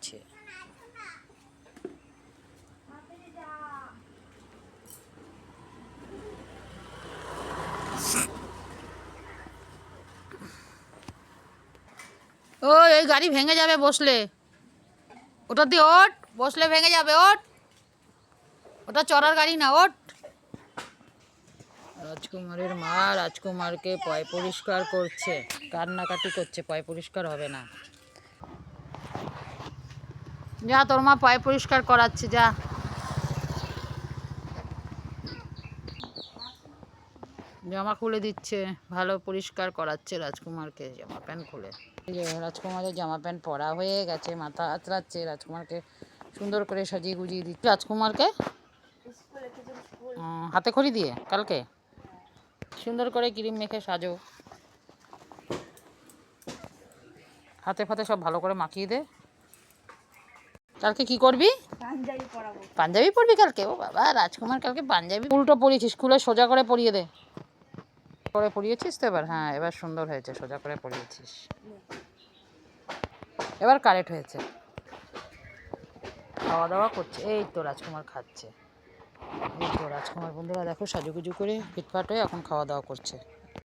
করছে। ও এই গাড়ি ভেঙে যাবে বসলে, ওটা দিয়ে ওঠ, বসলে ভেঙে যাবে, ওঠ, ওটা চড়ার গাড়ি না, ওঠ। রাজকুমারের মা রাজকুমারকে পয় পরিষ্কার করছে, কান্নাকাটি করছে, পয় পরিষ্কার হবে না। যা তোর মা পয় পরিষ্কার করাচ্ছে, যা। জামা খুলে দিচ্ছে, ভালো পরিষ্কার করাচ্ছে রাজকুমারকে, জামা প্যান্ট খুলে। রাজকুমারের জামা প্যান্ট পরা হয়ে গেছে, মাথা আঁচড়াচ্ছে, রাজকুমারকে সুন্দর করে সাজিয়ে গুজিয়ে দিচ্ছে। রাজকুমারকে হাতে খড়ি দিয়ে কালকে সুন্দর করে ক্রিম মেখে সাজো, হাতে ফাতে সব ভালো করে মাখিয়ে দে। কালকে কি করবি? পাঞ্জাবি পরবি কালকে? ও বাবা, রাজকুমার কালকে পাঞ্জাবি উল্টো পরিয়েছিস, খুলে সোজা করে পরিয়ে দে। করে পরিয়েছিস তো এবার? হ্যাঁ, এবার সুন্দর হয়েছে, সোজা করে পরিয়েছিস, এবার কারেক্ট হয়েছে। খাওয়া দাওয়া করছে, এই তো রাজকুমার খাচ্ছে। এই তো রাজকুমার বন্ধুরা দেখো সাজুগুজু করে ফিটফাট হয়ে এখন খাওয়া দাওয়া করছে।